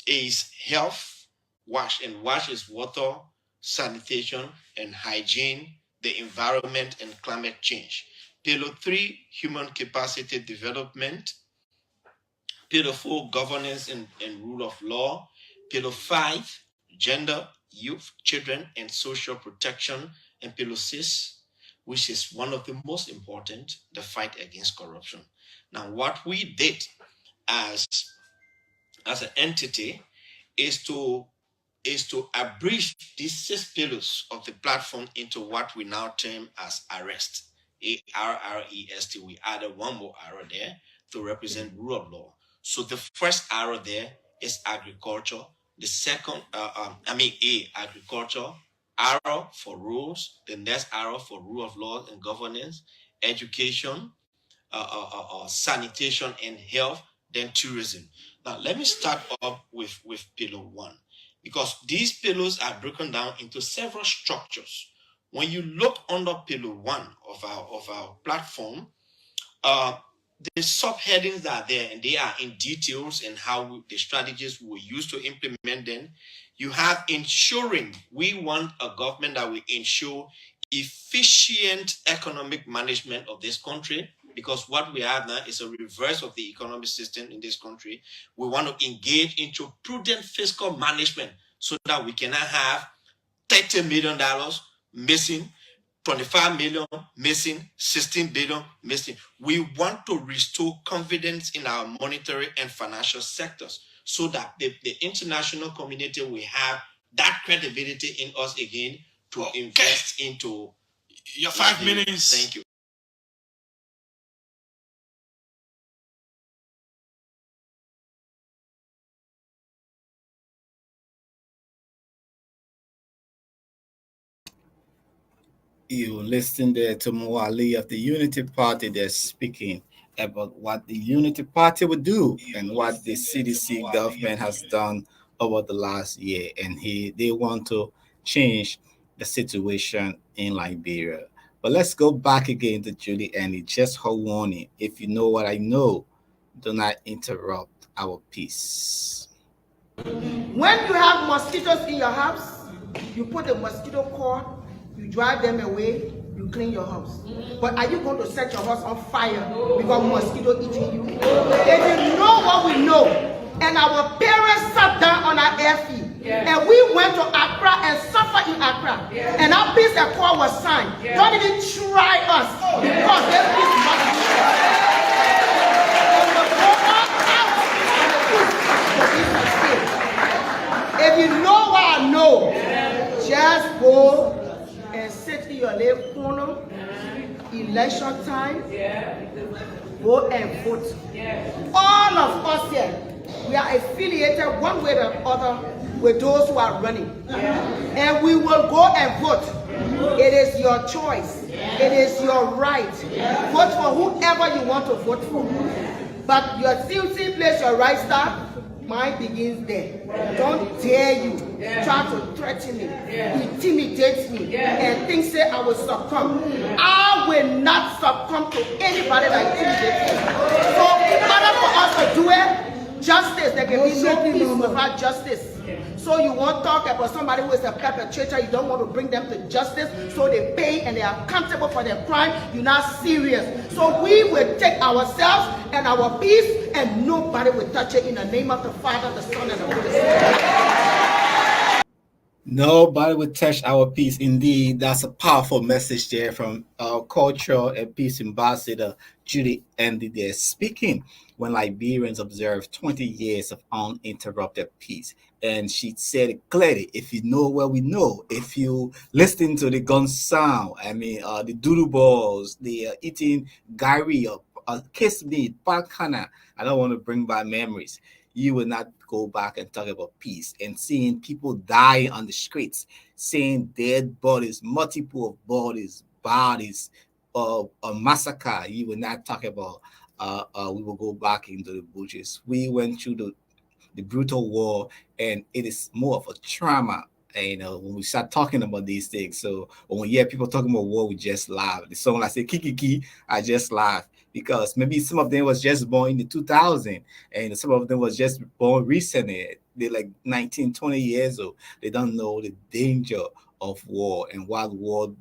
is health, wash is water, sanitation and hygiene, the environment and climate change. Pillar 3, human capacity development. Pillar 4, governance and rule of law. Pillar 5, gender, youth, children, and social protection. And Pillar 6, which is one of the most important, the fight against corruption. Now, what we did as an entity is to abridge these 6 pillars of the platform into what we now term as ARREST. ARREST. We added one more arrow there to represent rule of law. So the first arrow there is agriculture. The second, agriculture, arrow for rules. The next arrow for rule of law and governance, education, sanitation and health, then tourism. Now, let me start up with pillar 1, because these pillars are broken down into several structures. When you look under pillar 1 of our platform, the subheadings are there and they are in details and how the strategies we use to implement them. You have ensuring. We want a government that will ensure efficient economic management of this country, because what we have now is a reverse of the economic system in this country. We want to engage into prudent fiscal management so that we cannot have $30 million missing, 25 million missing, 16 billion missing. We want to restore confidence in our monetary and financial sectors so that the international community will have that credibility in us again to invest into. Your 5 minutes. Thank you. You listen there to Mo Ali of the Unity Party. They're speaking about what the Unity Party would do and what the CDC government has done over the last year. And they want to change the situation in Liberia. But let's go back again to Julie Annie. Just her warning. If you know what I know, do not interrupt our peace. When you have mosquitoes in your house, you put the mosquito coil, you drive them away, you clean your house. But are you going to set your house on fire because mosquito eating you? If you know what we know, and our parents sat down on our air feet, and we went to Accra and suffered in Accra, and our peace accord was signed. Don't even try us because there's this mosquito. If you know what I know, just go and sit in your little corner. Election time, go and vote. All of us here, we are affiliated one way or the other with those who are running. And we will go and vote. It is your choice. It is your right. Vote for whoever you want to vote for. But you still place your right star Mine begins there. Don't dare you try to threaten me, intimidate me, and think say I will succumb. I will not succumb to anybody that intimidates me. So in order for us to do it, justice, there can be no peace without justice. So you won't talk about somebody who is a perpetrator, you don't want to bring them to justice, so they pay and they are accountable for their crime, you're not serious. So we will take ourselves and our peace and nobody will touch it in the name of the Father, the Son, and the Holy Spirit. Nobody will touch our peace. Indeed, that's a powerful message there from our cultural and peace ambassador, Judy Andy, there speaking when Liberians observe 20 years of uninterrupted peace. And she said it clearly, if you know what we know, if you listen to the gun sound, the doodle balls, the eating gari or kiss meat, pakana, I don't want to bring back memories. You will not go back and talk about peace. And seeing people die on the streets, seeing dead bodies, multiple bodies, a massacre, you will not talk about we will go back into the bushes. We went through the brutal war, and it is more of a trauma. And when we start talking about these things, so when we hear people talking about war, we just laugh. So when I say kiki, I just laugh because maybe some of them was just born in the 2000, and some of them was just born recently. They're like 19, 20 years old. They don't know the danger of war and what war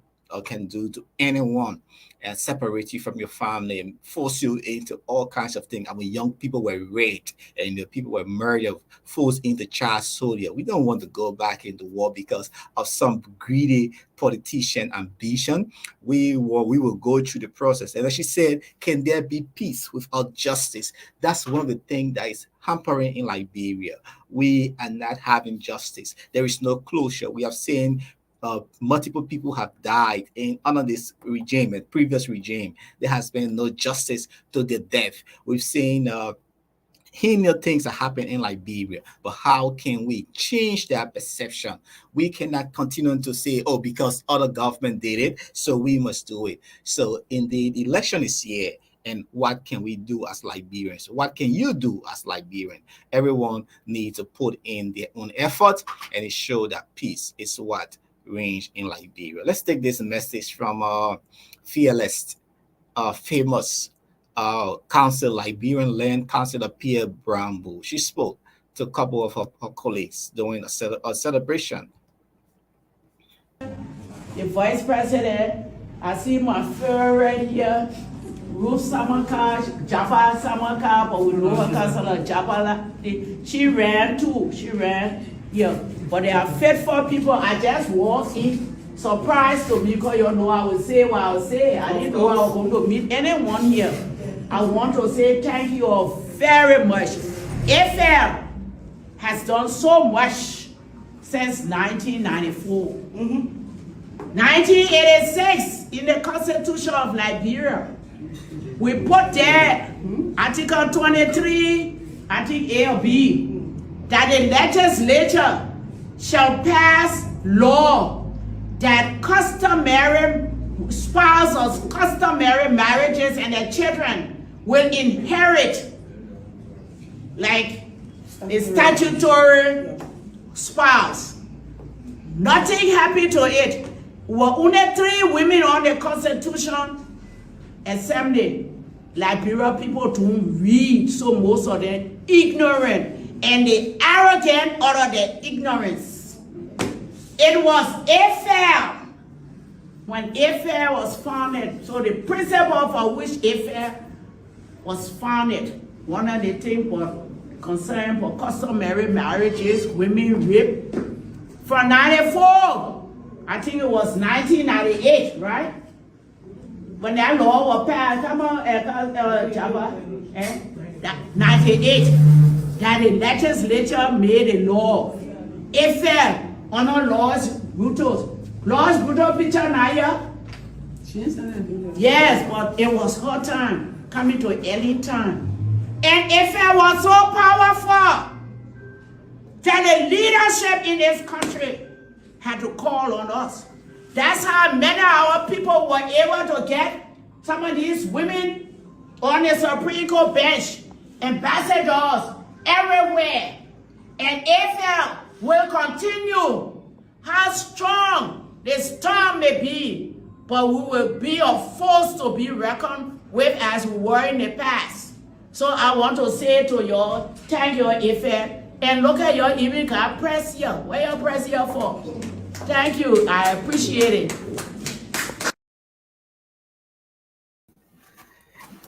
can do to anyone and separate you from your family and force you into all kinds of things. I mean, young people were raped and people were murdered, forced into child soldier. We don't want to go back into war because of some greedy politician ambition. We will go through the process. And as she said, can there be peace without justice? That's one of the things that is hampering in Liberia. We are not having justice. There is no closure. We have seen multiple people have died under this regime and previous regime. There has been no justice to their death. We've seen heinous things that happen in Liberia, but how can we change that perception? We cannot continue to say, oh, because other government did it, so we must do it. So indeed, the election is here. And what can we do as Liberians? What can you do as Liberian? Everyone needs to put in their own effort and show that peace is what range in Liberia. Let's take this message from fearless, famous council, Liberian Land Councilor Pierre Brambo. She spoke to a couple of her colleagues during a celebration. The vice president, I see my friend right here, Ruth Samaka, Jaffa Samaka, but we know her cousin Jaffa. She ran too. She ran. Yeah, but they are faithful people. I just walked in, surprised to me because you know I would say what I would say. I didn't know I was going to meet anyone here. I want to say thank you all very much. AFL has done so much since 1994. 1986, in the Constitution of Liberia, we put there Article 23, I think A or B, that the legislature shall pass law that customary spouses, customary marriages and their children will inherit like a statutory spouse. Nothing happened to it. Were only 3 women on the Constitution Assembly. Liberia people don't read, so most of them ignorant. And the arrogant out of the ignorance. It was AFL. When AFL was founded, so the principle for which AFL was founded, one of the things was concern for customary marriages, women rape. From 94, I think it was 1998, right? When that law was passed, come on, Java, 98. That the legislature made a law. AFL honor laws brutal. Laws brutal picture now. Yes, but it was her time, coming to early time. And AFL was so powerful that the leadership in this country had to call on us. That's how many of our people were able to get some of these women on the Supreme Court bench, ambassadors, everywhere. And AFL will continue. How strong the storm may be, but we will be a force to be reckoned with as we were in the past. So I want to say to y'all, thank you, AFL. And look at your evening card, press here. What you press here for? Thank you. I appreciate it.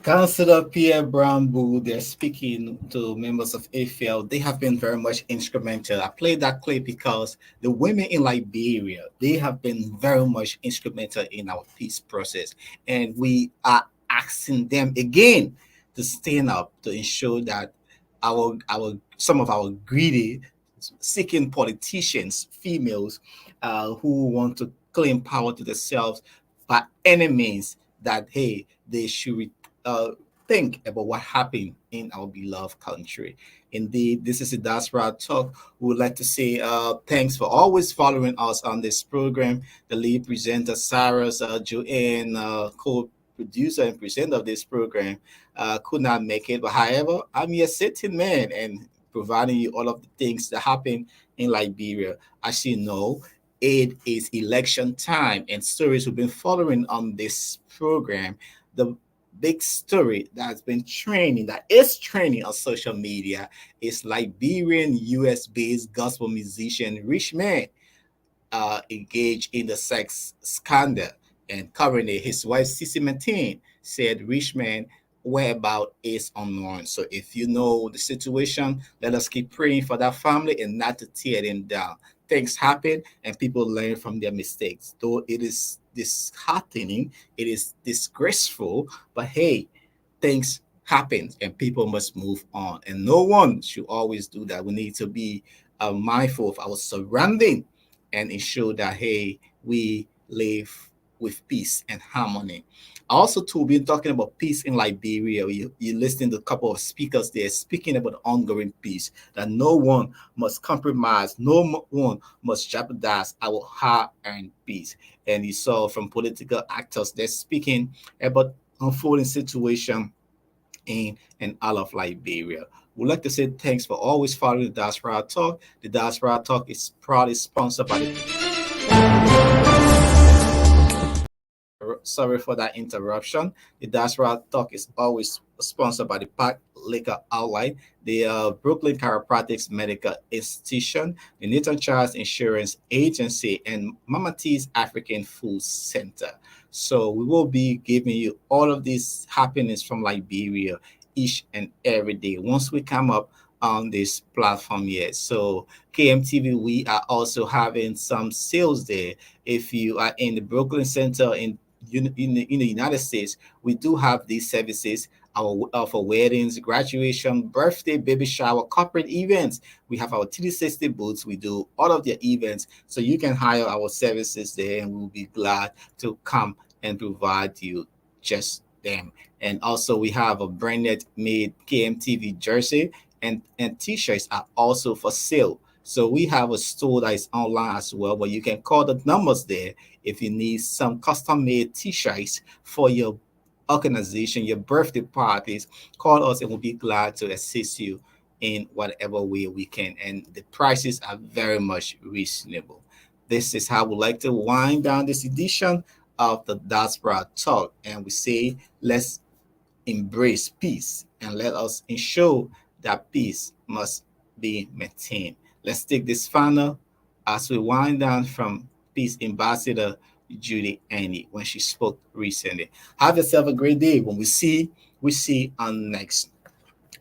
Councillor Pierre Brambu, they're speaking to members of AFL. They have been very much instrumental. I played that clip because the women in Liberia, they have been very much instrumental in our peace process. And we are asking them again to stand up to ensure that our some of our greedy, seeking politicians, females, who want to claim power to themselves by any means, that hey, they should uh, think about what happened in our beloved country. Indeed, this is a Diaspora Talk. We would like to say thanks for always following us on this program. The lead presenter, Cyrus, Joanne, co-producer and presenter of this program, could not make it. But however, I'm your sitting man and providing you all of the things that happen in Liberia. As you know, it is election time, and stories we've been following on this program. The big story that is trending on social media is Liberian-US based gospel musician Richman engaged in the sex scandal. And currently, his wife, Sissy Martin, said Richman whereabout is unknown. So if you know the situation, let us keep praying for that family and not to tear them down. Things happen and people learn from their mistakes. Though it is disheartening, it is disgraceful, but hey, things happen and people must move on. And no one should always do that. We need to be mindful of our surrounding and ensure that hey, we live with peace and harmony. Also, too, we've been talking about peace in Liberia. You listen to a couple of speakers there speaking about ongoing peace, that no one must compromise, one must jeopardize our hard-earned peace. And you saw from political actors, they're speaking about unfolding situation in and all of Liberia. We'd like to say thanks for always following the Diaspora Talk. The Diaspora Talk is proudly sponsored by sorry for that interruption. The Diaspora Talk is always sponsored by the Park Liquor Outlet, the Brooklyn Chiropractics Medical Institution, the Nathan Charles Insurance Agency, and Mama T's African Food Center. So we will be giving you all of this happiness from Liberia each and every day once we come up on this platform here. So KMTV, we are also having some sales there. If you are in the Brooklyn Center in the United States, we do have these services for weddings, graduation, birthday, baby shower, corporate events. We have our 360 booths. We do all of their events. So you can hire our services there and we'll be glad to come and provide you just them. And also we have a branded made KMTV jersey and t-shirts are also for sale. So we have a store that is online as well, but you can call the numbers there if you need some custom made t-shirts for your organization, your birthday parties. Call us and we'll be glad to assist you in whatever way we can. And the prices are very much reasonable. This is how we like to wind down this edition of the Diaspora Talk. And we say, let's embrace peace and let us ensure that peace must be maintained. Let's take this final as we wind down from Peace Ambassador Judy Annie when she spoke recently. Have yourself a great day. When we see on next.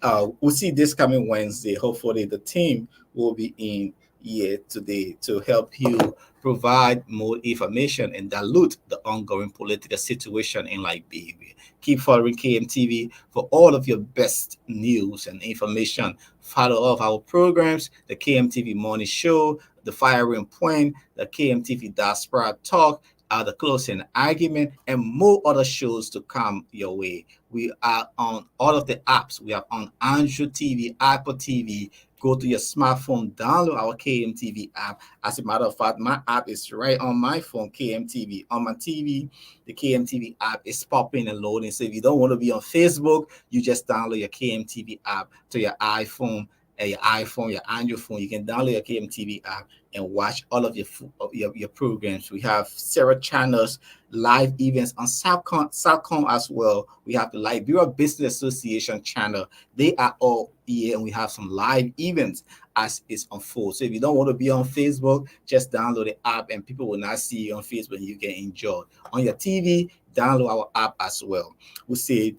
We'll see this coming Wednesday. Hopefully, the team will be in here today to help you provide more information and dilute the ongoing political situation in Liberia. Keep following KMTV for all of your best news and information. Follow all of our programs, the KMTV Morning Show, the Firing Point, the KMTV Diaspora Talk, the Closing Argument, and more other shows to come your way. We are on all of the apps. We are on Android TV, Apple TV. Go to your smartphone, download our KMTV app. As a matter of fact, my app is right on my phone, KMTV. On my TV, the KMTV app is popping and loading. So if you don't want to be on Facebook, you just download your KMTV app to your iPhone your iPhone, your Android phone, you can download your KMTV app and watch all of your programs. We have several channels, live events on Southcom as well. We have the Liberian Business Association channel. They are all here, and we have some live events as it's unfold. So if you don't want to be on Facebook, just download the app, and people will not see you on Facebook. You can enjoy on your TV. Download our app as well. We say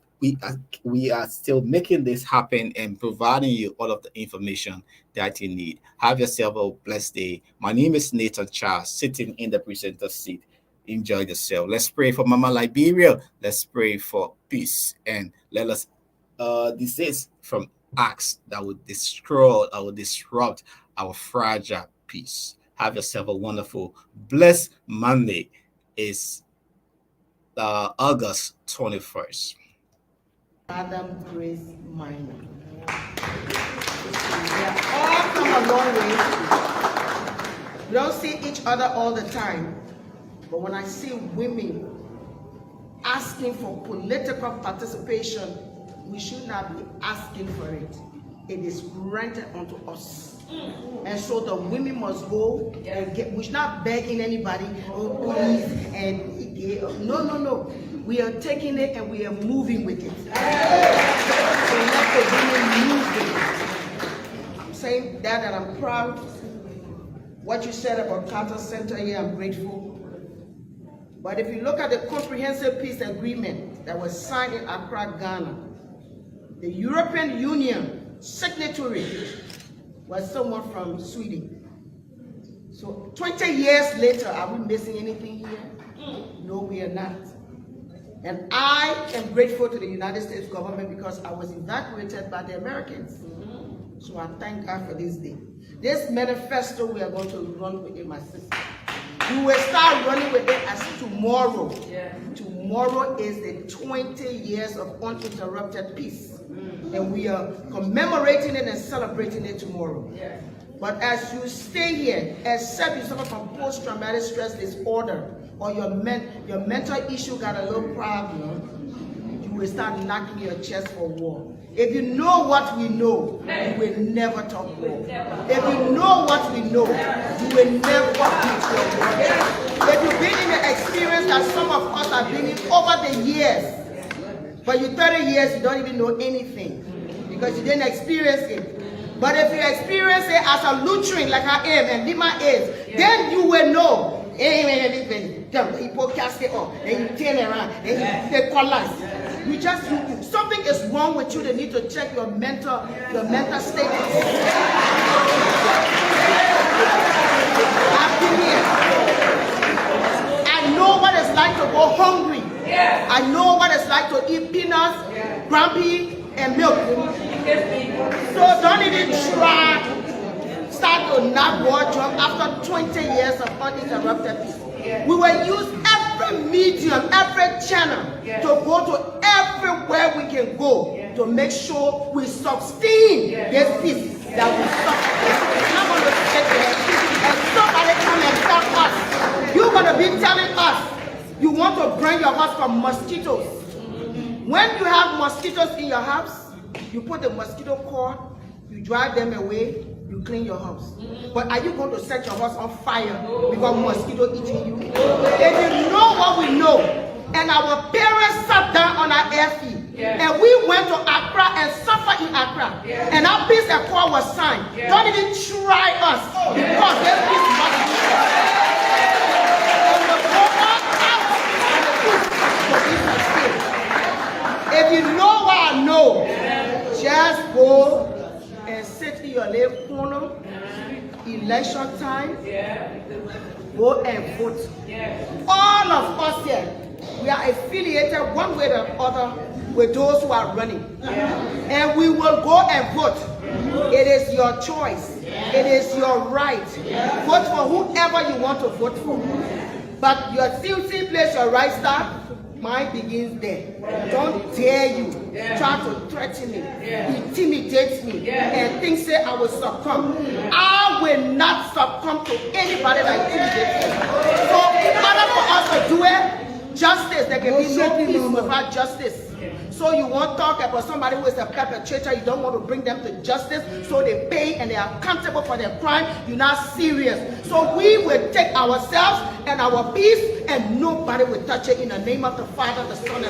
we are still making this happen and providing you all of the information that you need. Have yourself a blessed day. My name is Nathan Charles, sitting in the presenter seat. Enjoy yourself. Let's pray for Mama Liberia. Let's pray for peace, and let us desist from acts that would destroy, that would disrupt our fragile peace. Have yourself a wonderful, blessed Monday. Is August 21st. Adam Grace Minor. We are all come a long way. We don't see each other all the time, but when I see women asking for political participation, we should not be asking for it. It is granted unto us. And so the women must go and get, we're not begging anybody, oh please, and no. We are taking it and we are moving with it. So let the women move with it. I'm saying that I'm proud. What you said about Carter Center here, I'm grateful. But if you look at the comprehensive peace agreement that was signed in Accra, Ghana, the European Union signatory was someone from Sweden. So 20 years later, are we missing anything here? No, we are not. And I am grateful to the United States government because I was evacuated by the Americans. So I thank God for this day. This manifesto we are going to run with it, my sister. We will start running with it as tomorrow. Tomorrow is the 20 years of uninterrupted peace. And we are commemorating it and celebrating it tomorrow. But as you stay here, except you suffer from post-traumatic stress disorder, or your mental issue got a little problem, you will start knocking your chest for war. If you know what we know, you will never talk war. If you know what we know, you will never beat your war. If you've been in the experience that some of us have been in over the years, but you 30 years, you don't even know anything because you didn't experience it. But if you experience it as a Lutheran like I am and Lima is, then you will know. You podcast it up, then you turn around, then you collapse. Something is wrong with you. They need to check your mental status. I've been here. I know what it's like to go hungry. I know what it's like to eat peanuts, grumpy, and milk. So don't even try. Start to not watch after 20 years of uninterrupted peace. We will use every medium, every channel to go to everywhere we can go to make sure we sustain this peace that we suffer. It's not going to take it. And somebody come and tell us, you're going to be telling us you want to bring your house from mosquitoes. When you have mosquitoes in your house, you put the mosquito coil, you drive them away, you clean your house. But are you going to set your house on fire because mosquito eating you? If you know what we know, and our parents sat down on our air feet, and we went to Accra and suffered in Accra, and our peace accord was signed. Don't even try us because this peace must be. If you know what I know, just go and sit in your little corner, election time, go and vote. All of us here, we are affiliated one way or the other with those who are running. And we will go and vote. It is your choice. It is your right. Vote for whoever you want to vote for. But your still place your right star. Mine begins there. Don't dare you try to threaten me, intimidate me, and think say I will succumb. I will not succumb to anybody that intimidates me. So in order for us to do it, justice, there can be no peace without justice. So you won't talk about somebody who is a perpetrator. You don't want to bring them to justice. So they pay and they are accountable for their crime. You're not serious. So we will take ourselves and our peace and nobody will touch it in the name of the Father, the Son, and